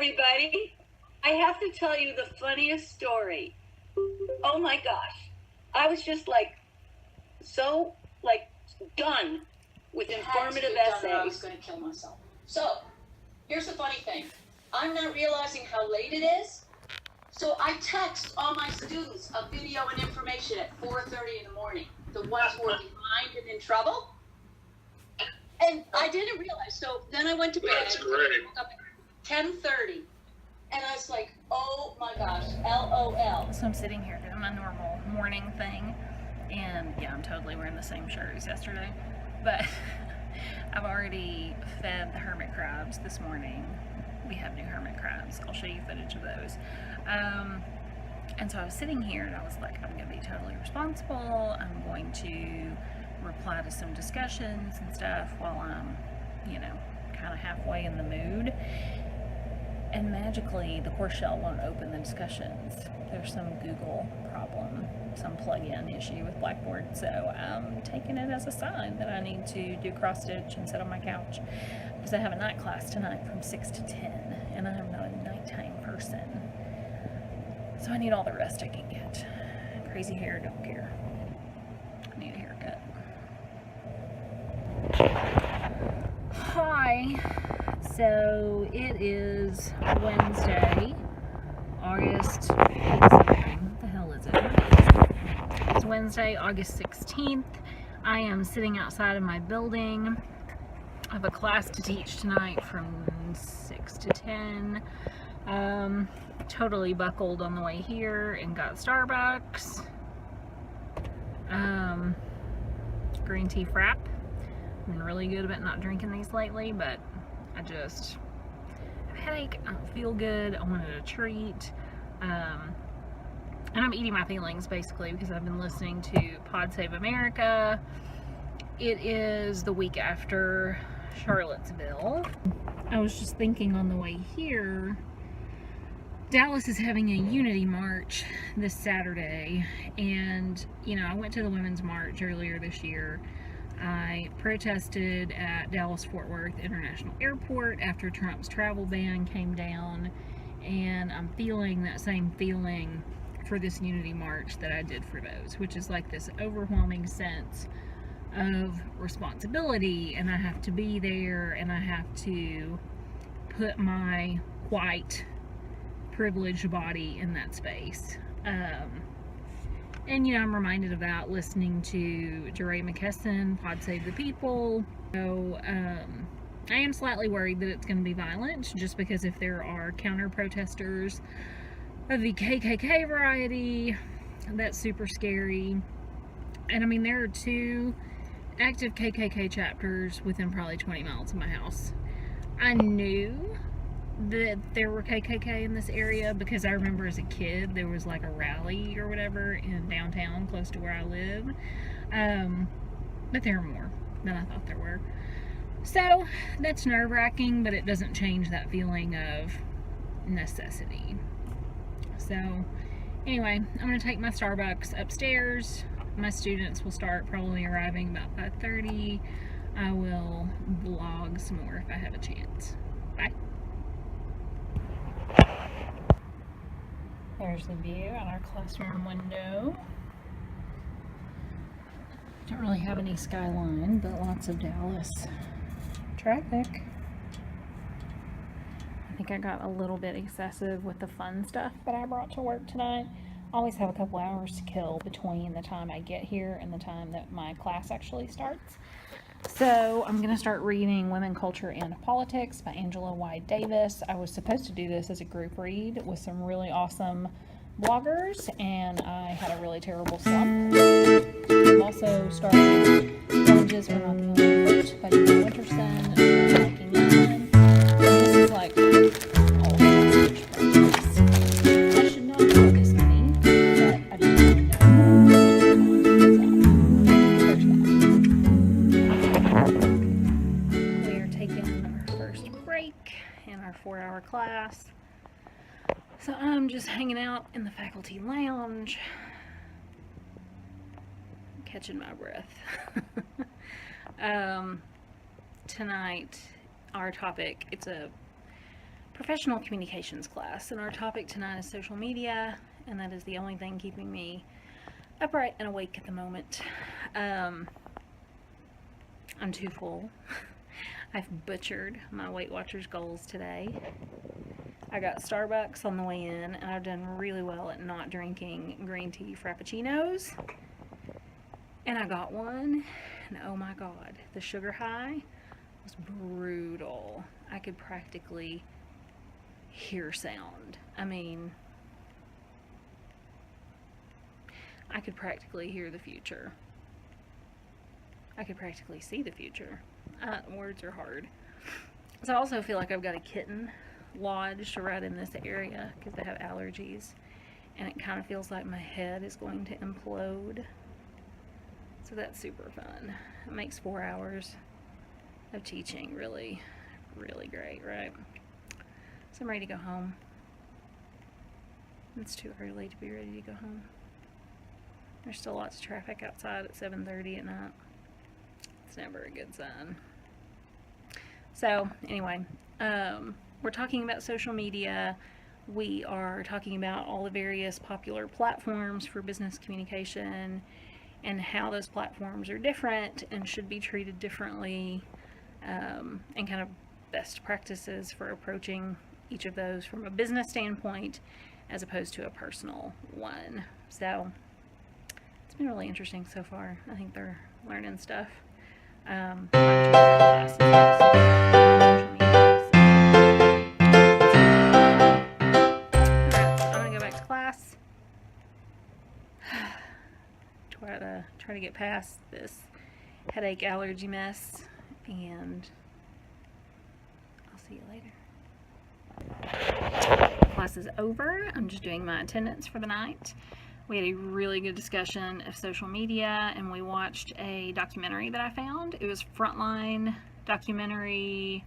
everybody. I have to tell you the funniest story. Oh my gosh. I was just so done with informative essays. I was going to kill myself. So, here's the funny thing. I'm not realizing how late it is. So I text all my students a video and information at 4:30 in the morning. The ones who are behind and in trouble. And I didn't realize. So then I went to bed. That's great. Woke up at 10:30. And I was like, oh my gosh, LOL. So I'm sitting here doing my normal morning thing. And yeah, I'm totally wearing the same shirt as yesterday. But I've already fed the hermit crabs this morning. We have new hermit crabs. I'll show you footage of those. And so I was sitting here and I was like, I'm going to be totally responsible. I'm going to reply to some discussions and stuff while I'm, kind of halfway in the mood. And magically, the course shell won't open the discussions. There's some Google problem, some plug-in issue with Blackboard. So I'm taking it as a sign that I need to do cross-stitch and sit on my couch. Because I have a night class tonight from 6 to 10. And I'm not a nighttime person. So I need all the rest I can get. Crazy hair, don't care. I need a haircut. Hi. So it is Wednesday, August, what the hell is it? It's Wednesday, August 16th. I am sitting outside of my building. I have a class to teach tonight from 6 to 10. Totally buckled on the way here and got Starbucks. Green tea frap. I've been really good about not drinking these lately, but I have a headache, I don't feel good, I wanted a treat, and I'm eating my feelings basically because I've been listening to Pod Save America. It is the week after Charlottesville. I was just thinking on the way here, Dallas is having a unity march this Saturday, and I went to the Women's March earlier this year. I protested at Dallas-Fort Worth International Airport after Trump's travel ban came down, and I'm feeling that same feeling for this unity march that I did for those, which is like this overwhelming sense of responsibility, and I have to be there, and I have to put my white privileged body in that space. And I'm reminded of that listening to DeRay McKesson, Pod Save the People. So I am slightly worried that it's going to be violent, just because if there are counter protesters of the KKK variety, that's super scary. And I mean, there are 2 active KKK chapters within probably 20 miles of my house. I knew that there were KKK in this area because I remember as a kid there was like a rally or whatever in downtown close to where I live, but there are more than I thought there were. So that's nerve-wracking, but it doesn't change that feeling of necessity. So anyway, I'm going to take my Starbucks upstairs. My students will start probably arriving about 5:30. I will vlog some more if I have a chance. Bye. There's the view out our classroom window. Don't really have any skyline, but lots of Dallas traffic. I think I got a little bit excessive with the fun stuff that I brought to work tonight. I always have a couple hours to kill between the time I get here and the time that my class actually starts. So I'm going to start reading Women, Culture, and Politics by Angela Y. Davis. I was supposed to do this as a group read with some really awesome bloggers, and I had a really terrible slump. I'm also starting Villages Are Not the Only Fruit by Julie Winterson. I'm liking that one. This is like all the message. I should not know this many, but I didn't really know. We are taking our first break in our 4-hour class. So I'm just hanging out in the faculty lounge, catching my breath. Tonight, our topic, it's a professional communications class, and our topic tonight is social media, and that is the only thing keeping me upright and awake at the moment. I'm too full. I've butchered my Weight Watchers goals today. I got Starbucks on the way in, and I've done really well at not drinking green tea frappuccinos. And I got one, and oh my god, the sugar high was brutal. I could practically hear sound. I mean, I could practically hear the future. I could practically see the future. Words are hard. So I also feel like I've got a kitten lodged right in this area because I have allergies, and it kind of feels like my head is going to implode. So that's super fun. It makes 4 hours of teaching really, really great, right? So I'm ready to go home. It's too early to be ready to go home. There's still lots of traffic outside at 7:30 at night. It's never a good sign. So anyway, we're talking about social media. We are talking about all the various popular platforms for business communication and how those platforms are different and should be treated differently, and kind of best practices for approaching each of those from a business standpoint as opposed to a personal one. So it's been really interesting so far. I think they're learning stuff. I'm gonna go back to class. Try to get past this headache allergy mess, and I'll see you later. Class is over. I'm just doing my attendance for the night. We had a really good discussion of social media, and we watched a documentary that I found. It was Frontline documentary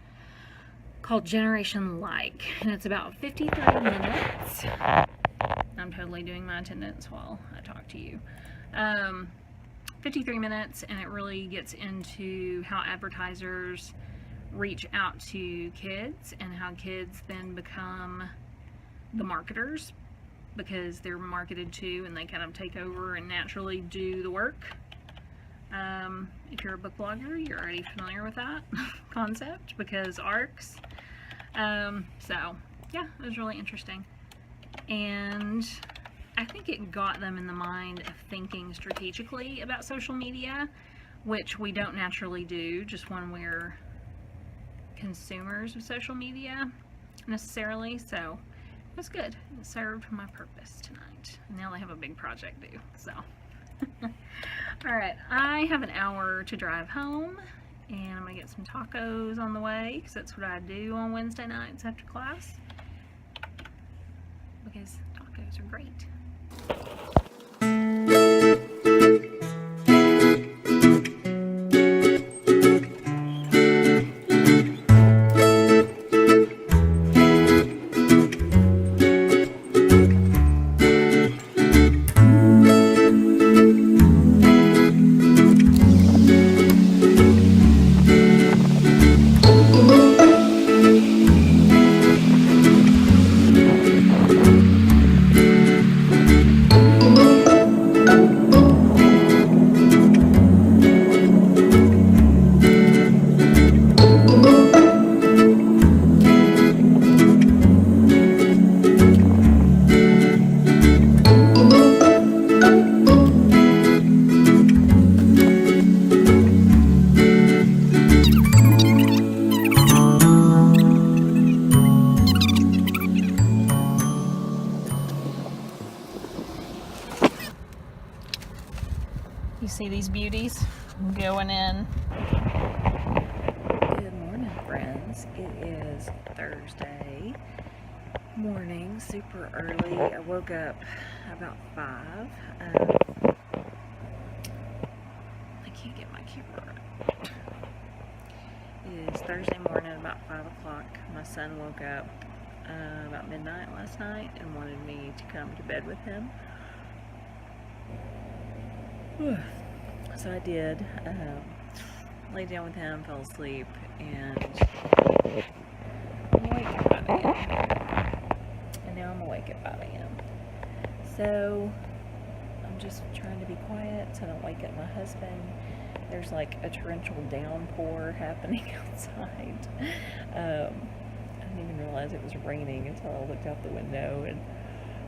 called Generation Like, and it's about 53 minutes. I'm totally doing my attendance while I talk to you. 53 minutes, and it really gets into how advertisers reach out to kids and how kids then become the marketers because they're marketed to, and they kind of take over and naturally do the work. If you're a book blogger, you're already familiar with that concept because ARCs. So yeah, it was really interesting, and I think it got them in the mind of thinking strategically about social media, which we don't naturally do just when we're consumers of social media necessarily. So it was good. It served my purpose tonight. And now they have a big project due. So alright, I have an hour to drive home, and I'm gonna get some tacos on the way because that's what I do on Wednesday nights after class, because tacos are great. You see these beauties going in. Good morning, friends. It is Thursday morning, super early. I woke up about 5. I can't get my camera right. It is Thursday morning, about 5 o'clock. My son woke up about midnight last night and wanted me to come to bed with him. So I did. Laid down with him, fell asleep, and I'm awake. 5 a.m. And now I'm awake at 5 a.m. So I'm just trying to be quiet so I don't wake up my husband. There's like a torrential downpour happening outside. I didn't even realize it was raining until I looked out the window, and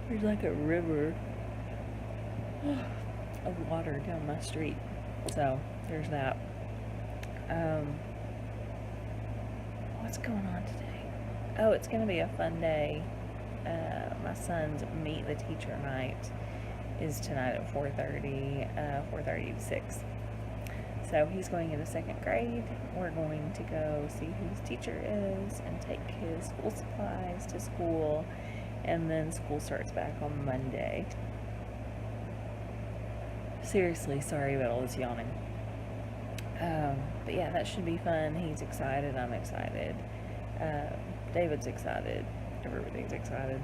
there's like a river of water down my street. So there's that. What's going on today? Oh, it's going to be a fun day. My son's Meet the Teacher night is tonight at 4:30, 4:30 to 6. So he's going into 2nd grade. We're going to go see who his teacher is and take his school supplies to school, and then school starts back on Monday. Seriously, sorry about all this yawning. But yeah, that should be fun. He's excited. I'm excited. David's excited. Everybody's excited.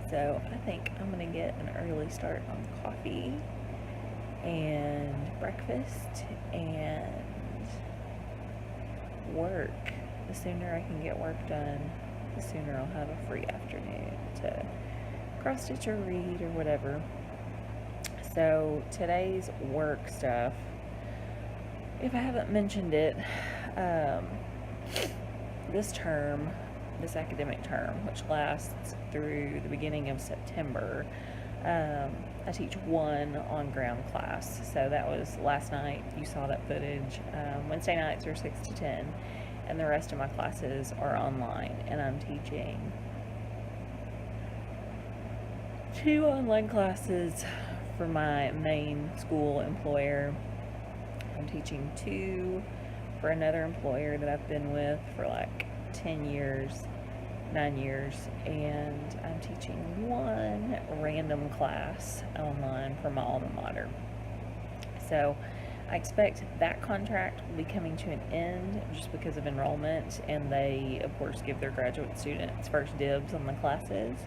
So I think I'm going to get an early start on coffee and breakfast and work. The sooner I can get work done, the sooner I'll have a free afternoon to cross stitch or read or whatever. So today's work stuff, if I haven't mentioned it, this academic term, which lasts through the beginning of September, I teach one on-ground class. So that was last night. You saw that footage. Wednesday nights are 6 to 10, and the rest of my classes are online. And I'm teaching 2 online classes for my main school employer. I'm teaching 2 for another employer that I've been with for like 9 years, and I'm teaching 1 random class online for my alma mater. So I expect that contract will be coming to an end just because of enrollment, and they of course give their graduate students first dibs on the classes.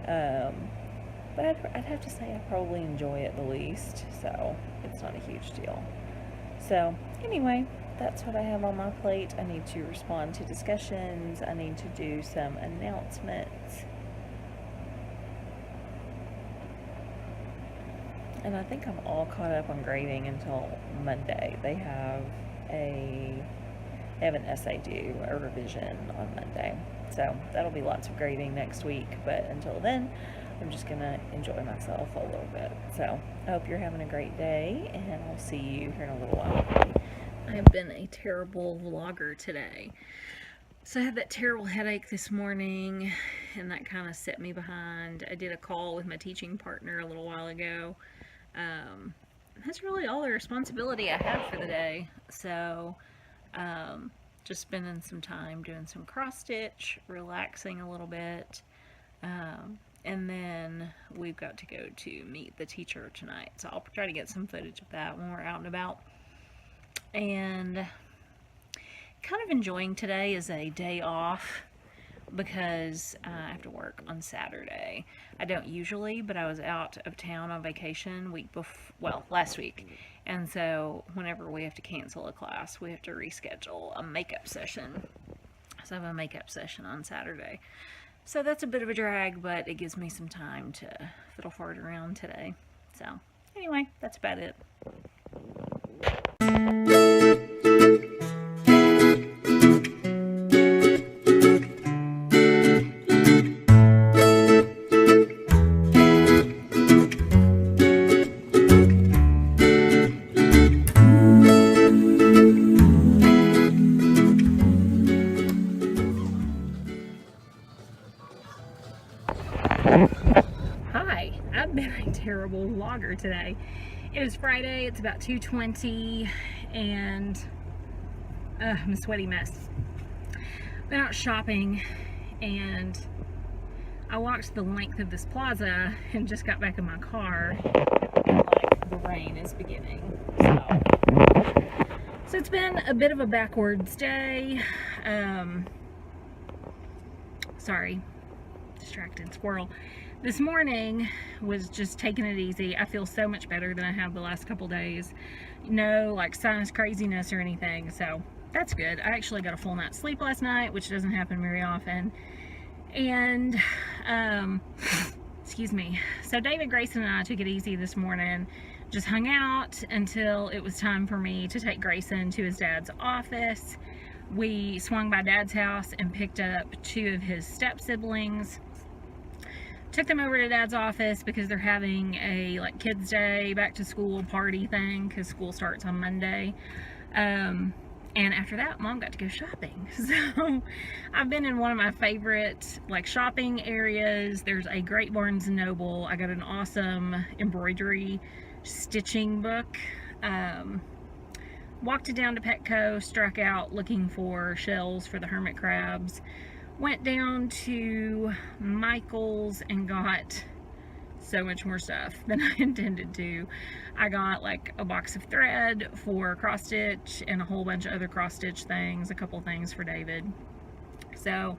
But I'd have to say I probably enjoy it the least, so it's not a huge deal. So anyway, that's what I have on my plate. I need to respond to discussions. I need to do some announcements. And I think I'm all caught up on grading until Monday. They have an essay due, a revision on Monday. So that'll be lots of grading next week, but until then, I'm just gonna enjoy myself a little bit. So I hope you're having a great day, and I'll see you here in a little while. I've been a terrible vlogger today. So I had that terrible headache this morning, and that kind of set me behind. I did a call with my teaching partner a little while ago. That's really all the responsibility I have for the day. So just spending some time doing some cross stitch, relaxing a little bit, and then we've got to go to meet the teacher tonight. So I'll try to get some footage of that when we're out and about. And kind of enjoying today as a day off because I have to work on Saturday. I don't usually, but I was out of town on vacation last week. And so whenever we have to cancel a class, we have to reschedule a makeup session. So I have a makeup session on Saturday. So that's a bit of a drag, but it gives me some time to fiddle fart around today. So anyway, that's about it. Hi, I've been a terrible vlogger today. It is Friday, it's about 2:20, and I'm a sweaty mess. Been out shopping, and I walked the length of this plaza and just got back in my car, and like the rain is beginning. So it's been a bit of a backwards day. Sorry, distracted squirrel. This morning was just taking it easy. I feel so much better than I have the last couple days. No like sinus craziness or anything, so that's good. I actually got a full night's sleep last night, which doesn't happen very often, And, excuse me. So David, Grayson, and I took it easy this morning. Just hung out until it was time for me to take Grayson to his dad's office. We swung by Dad's house and picked up 2 of his step siblings. Took them over to Dad's office because they're having a like kids day, back to school party thing, because school starts on Monday. And after that, Mom got to go shopping. So I've been in one of my favorite like shopping areas. There's a great Barnes & Noble. I got an awesome embroidery stitching book. Walked it down to Petco, struck out looking for shells for the hermit crabs. Went down to Michael's and got so much more stuff than I intended to. I got like a box of thread for cross stitch and a whole bunch of other cross stitch things, a couple things for David. So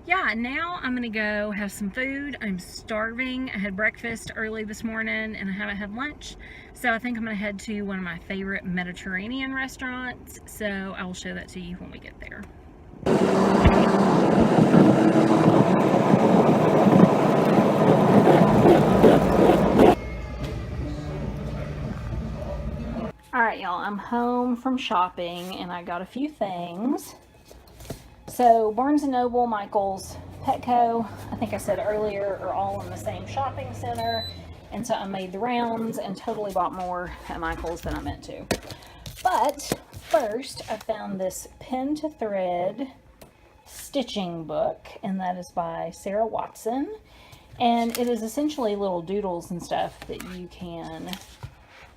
yeah, now I'm gonna go have some food. I'm starving. I had breakfast early this morning and I haven't had lunch. So I think I'm gonna head to one of my favorite Mediterranean restaurants. So I will show that to you when we get there. Alright y'all, I'm home from shopping and I got a few things. So Barnes & Noble, Michael's, Petco, I think I said earlier, are all in the same shopping center. And so I made the rounds and totally bought more at Michael's than I meant to. But first I found this Pen to Thread stitching book, and that is by Sarah Watson. And it is essentially little doodles and stuff that you can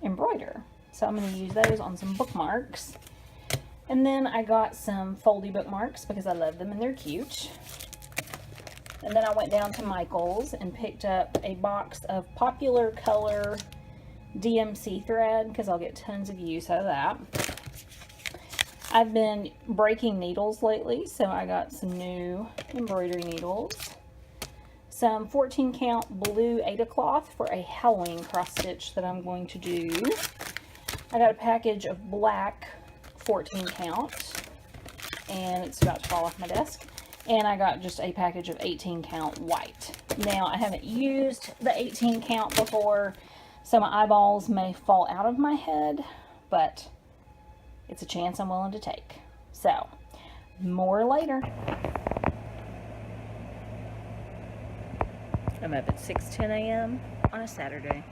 embroider. So I'm going to use those on some bookmarks. And then I got some foldy bookmarks because I love them and they're cute. And then I went down to Michael's and picked up a box of Popular Color DMC thread because I'll get tons of use out of that. I've been breaking needles lately, so I got some new embroidery needles. Some 14 count blue Aida cloth for a Halloween cross stitch that I'm going to do. I got a package of black 14 count, and it's about to fall off my desk. And I got just a package of 18 count white. Now, I haven't used the 18 count before, so my eyeballs may fall out of my head, but it's a chance I'm willing to take. So, more later. I'm up at 6:10 a.m. on a Saturday.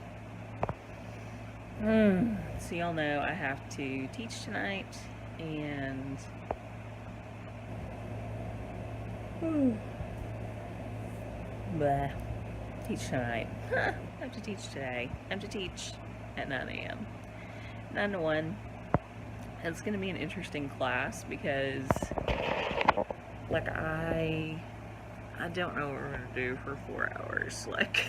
So y'all know I have to teach tonight, and teach tonight. I have to teach today. I have to teach at 9 a.m. 9 to 1. It's going to be an interesting class because, like, I don't know what we're going to do for 4 hours. Like,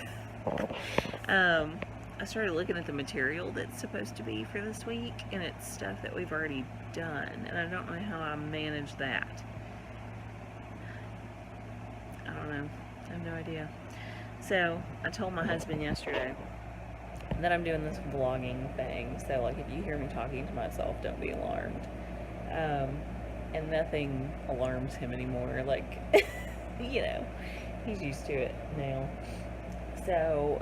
I started looking at the material that's supposed to be for this week, and it's stuff that we've already done, and I don't know how I manage that. I don't know. I have no idea. So, I told my husband yesterday that I'm doing this vlogging thing, so like if you hear me talking to myself, don't be alarmed. And nothing alarms him anymore, like, you know, he's used to it now. So,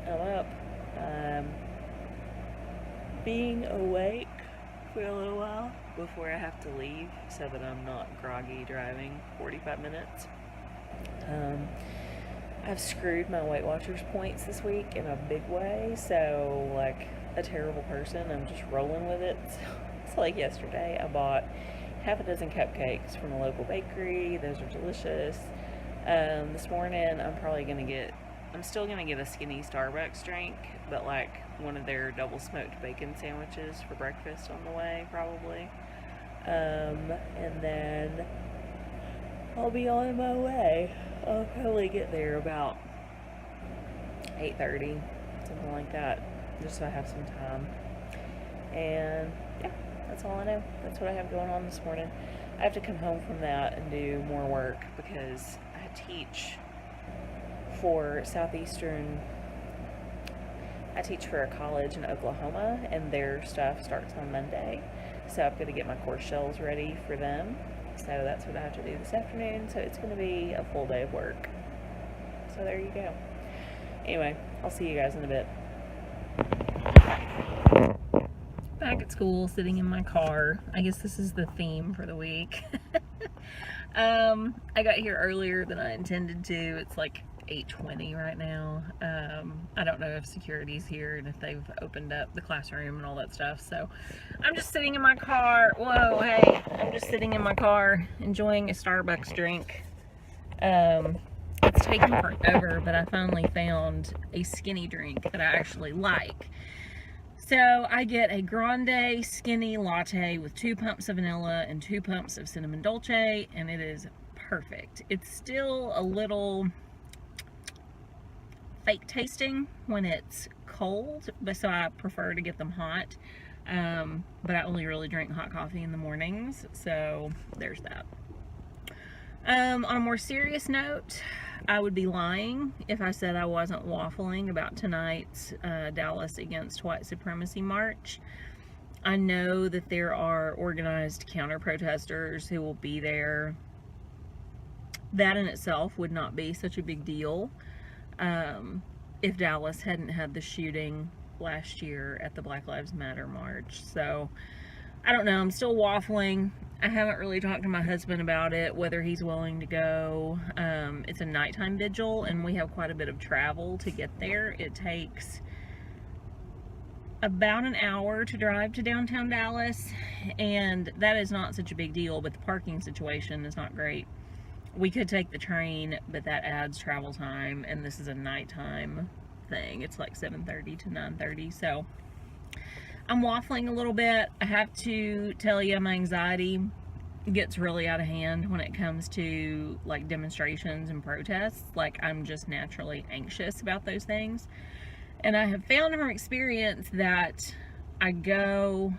I'm up. Being awake for a little while before I have to leave so that I'm not groggy driving 45 minutes. I've screwed my Weight Watchers points this week in a big way, so like a terrible person, I'm just rolling with it. So like yesterday I bought half a dozen cupcakes from a local bakery. Those are delicious. This morning I'm still gonna get a skinny Starbucks drink, but like one of their double smoked bacon sandwiches for breakfast on the way, probably. And then I'll be on my way. I'll probably get there about 8:30, something like that, just so I have some time. And yeah, that's all I know. That's what I have going on this morning. I have to come home from that and do more work because I teach for I teach for a college in Oklahoma, and their stuff starts on Monday. So I've got to get my course shells ready for them. So that's what I have to do this afternoon. So it's going to be a full day of work. So there you go. Anyway, I'll see you guys in a bit. Back at school, sitting in my car. I guess this is the theme for the week. I got here earlier than I intended to. It's like 8:20 right now. I don't know if security's here and if they've opened up the classroom and all that stuff. So I'm just sitting in my car. Whoa, hey. I'm just sitting in my car enjoying a Starbucks drink. It's taken forever, but I finally found a skinny drink that I actually like. So I get a grande skinny latte with 2 pumps of vanilla and 2 pumps of cinnamon dolce, and it is perfect. It's still a little fake tasting when it's cold, but so I prefer to get them hot. But I only really drink hot coffee in the mornings, so there's that. On a more serious note, I would be lying if I said I wasn't waffling about tonight's Dallas Against White Supremacy March. I know that there are organized counter-protesters who will be there. That in itself would not be such a big deal if Dallas hadn't had the shooting last year at the Black Lives Matter march. So, I don't know. I'm still waffling. I haven't really talked to my husband about it, whether he's willing to go. It's a nighttime vigil, and we have quite a bit of travel to get there. It takes about an hour to drive to downtown Dallas, and that is not such a big deal, but the parking situation is not great. We could take the train, but that adds travel time, and this is a nighttime thing. It's like 7:30 to 9:30, so I'm waffling a little bit. I have to tell you, my anxiety gets really out of hand when it comes to like demonstrations and protests. Like, I'm just naturally anxious about those things. And I have found from experience that I do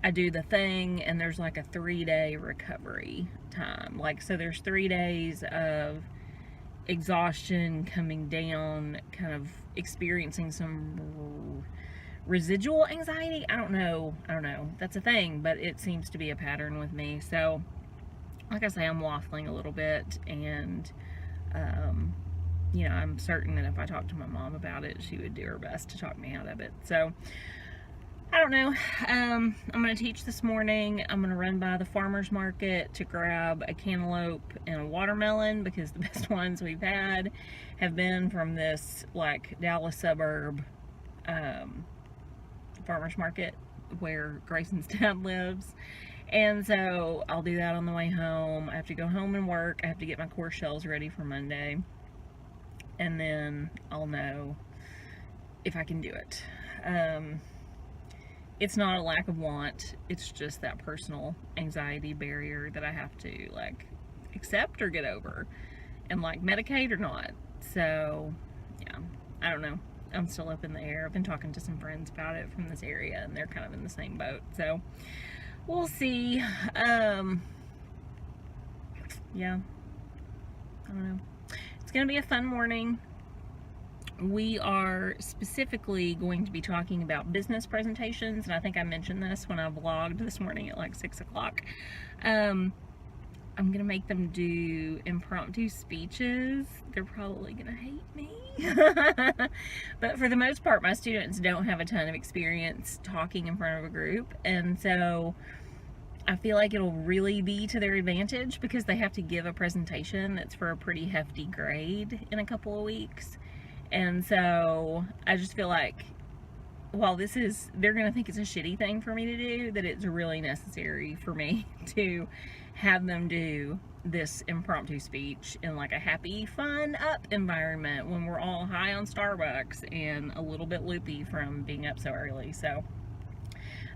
the thing, and there's like a 3-day recovery time. Like, so there's 3 days of exhaustion coming down, kind of experiencing some residual anxiety. I don't know. That's a thing, but it seems to be a pattern with me. So, like I say, I'm waffling a little bit, and, you know, I'm certain that if I talked to my mom about it, she would do her best to talk me out of it. So, I don't know. I'm going to teach this morning. I'm going to run by the farmer's market to grab a cantaloupe and a watermelon, because the best ones we've had have been from this, like, Dallas suburb, farmer's market where Grayson's dad lives. And so I'll do that on the way home. I have to go home and work. I have to get my course shells ready for Monday, and then I'll know if I can do it. It's not a lack of want, it's just that personal anxiety barrier that I have to like accept or get over, and like medicate or not. So yeah, I don't know. I'm still up in the air. I've been talking to some friends about it from this area, and they're kind of in the same boat. So we'll see. Yeah, I don't know. It's gonna be a fun morning. We are specifically going to be talking about business presentations, and I think I mentioned this when I vlogged this morning at like 6 o'clock. I'm gonna make them do impromptu speeches. They're probably gonna hate me. But for the most part, my students don't have a ton of experience talking in front of a group, and so I feel like it'll really be to their advantage, because they have to give a presentation that's for a pretty hefty grade in a couple of weeks. And so I just feel like, while they're gonna think it's a shitty thing for me to do, that it's really necessary for me to have them do this impromptu speech in like a happy, fun, up environment when we're all high on Starbucks and a little bit loopy from being up so early. So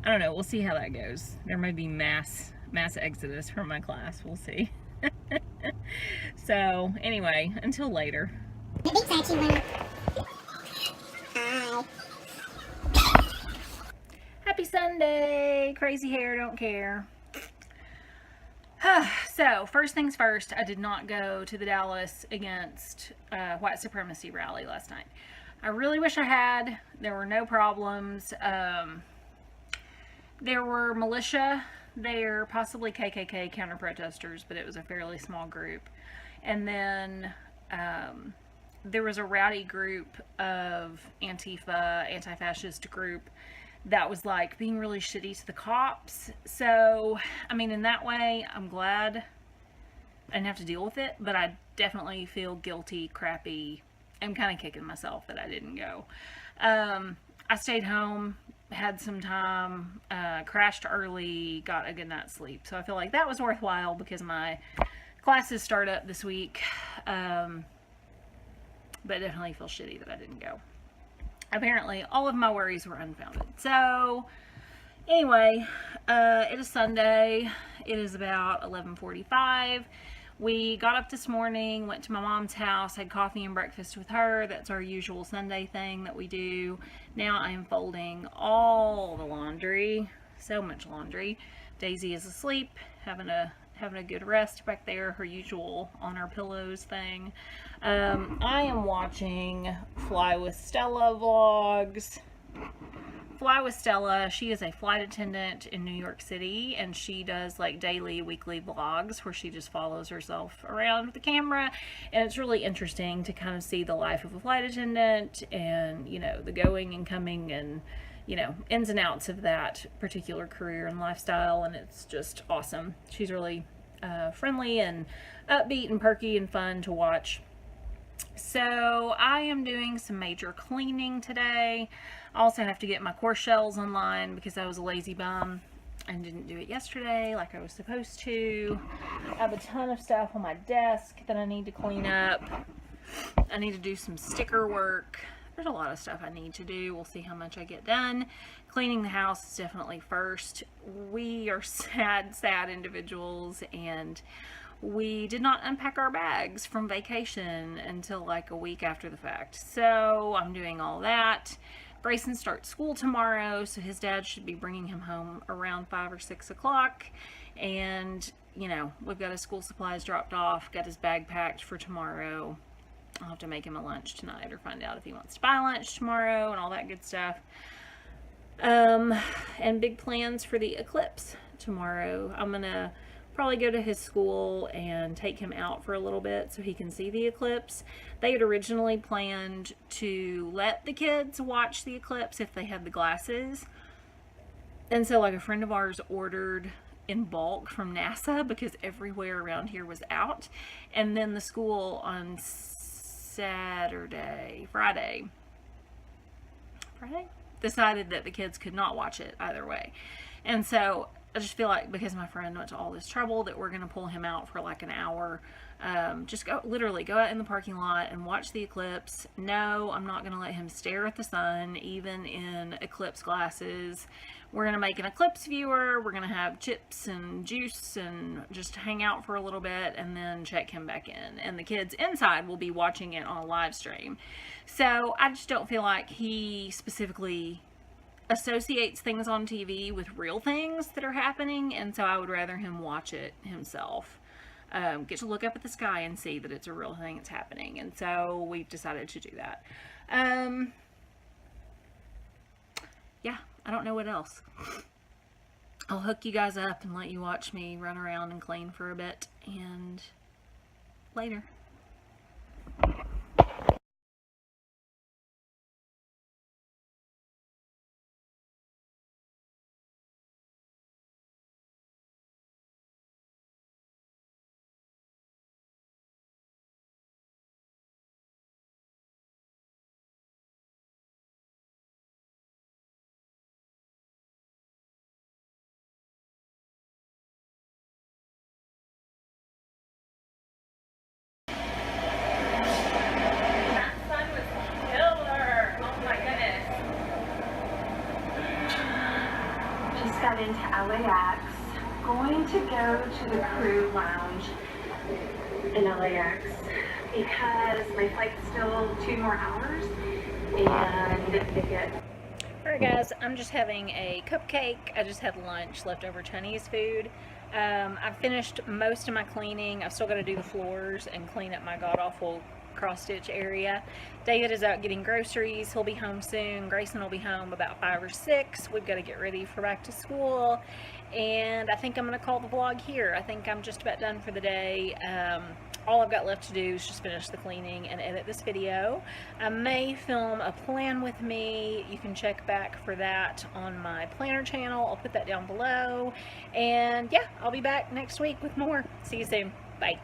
I don't know, we'll see how that goes. There may be mass exodus from my class, we'll see. So anyway, until later. Happy Sunday, crazy hair, don't care. So, first things first, I did not go to the Dallas Against White Supremacy rally last night. I really wish I had. There were no problems. There were militia there, possibly KKK counter-protesters, but it was a fairly small group. And then there was a rowdy group of Antifa, anti-fascist group that was like being really shitty to the cops. So, I mean, in that way, I'm glad I didn't have to deal with it, but I definitely feel guilty, crappy. I'm kind of kicking myself that I didn't go. I stayed home, had some time, crashed early, got a good night's sleep. So I feel like that was worthwhile because my classes start up this week. But definitely feel shitty that I didn't go. Apparently, all of my worries were unfounded. So, anyway, it is Sunday. It is about 11:45. We got up this morning, went to my mom's house, had coffee and breakfast with her. That's our usual Sunday thing that we do. Now I am folding all the laundry. So much laundry. Daisy is asleep, having a good rest back there, her usual on our pillows thing. I am watching Fly with Stella vlogs. Fly with Stella, she is a flight attendant in New York City, and she does like daily, weekly vlogs where she just follows herself around with the camera, and it's really interesting to kind of see the life of a flight attendant and, you know, the going and coming and, you know, ins and outs of that particular career and lifestyle, and it's just awesome. She's really friendly and upbeat and perky and fun to watch. So I am doing some major cleaning today. I also have to get my course shells online because I was a lazy bum and didn't do it yesterday like I was supposed to. I have a ton of stuff on my desk that I need to clean up. I need to do some sticker work. There's a lot of stuff I need to do. We'll see how much I get done. Cleaning the house is definitely first. We are sad individuals, and we did not unpack our bags from vacation until like a week after the fact. So I'm doing all that. Grayson starts school tomorrow, so his dad should be bringing him home around 5 or 6 o'clock. And, you know, we've got his school supplies dropped off, got his bag packed for tomorrow. I'll have to make him a lunch tonight or find out if he wants to buy lunch tomorrow and all that good stuff. And big plans for the eclipse tomorrow. I'm gonna probably go to his school and take him out for a little bit so he can see the eclipse. They had originally planned to let the kids watch the eclipse if they had the glasses. And so like a friend of ours ordered in bulk from NASA because everywhere around here was out. And then the school on Friday, decided that the kids could not watch it either way. And so I just feel like because my friend went to all this trouble that we're going to pull him out for like an hour. Just literally go out in the parking lot and watch the eclipse. No, I'm not going to let him stare at the sun, even in eclipse glasses. We're going to make an eclipse viewer. We're going to have chips and juice and just hang out for a little bit and then check him back in. And the kids inside will be watching it on a live stream. So I just don't feel like he specifically associates things on TV with real things that are happening, and so I would rather him watch it himself. Get to look up at the sky and see that it's a real thing that's happening, and so we've decided to do that. Yeah, I don't know what else. I'll hook you guys up and let you watch me run around and clean for a bit, and later. Got into LAX, going to go to the crew lounge in LAX because my flight's still 2 more hours and they get... Alright guys, I'm just having a cupcake. I just had lunch, leftover Chinese food. I've finished most of my cleaning. I've still got to do the floors and clean up my god-awful cross stitch area. David is out getting groceries. He'll be home soon. Grayson will be home about 5 or 6. We've got to get ready for back to school. And I think I'm going to call the vlog here. I think I'm just about done for the day. All I've got left to do is just finish the cleaning and edit this video. I may film a plan with me. You can check back for that on my planner channel. I'll put that down below. And yeah, I'll be back next week with more. See you soon. Bye.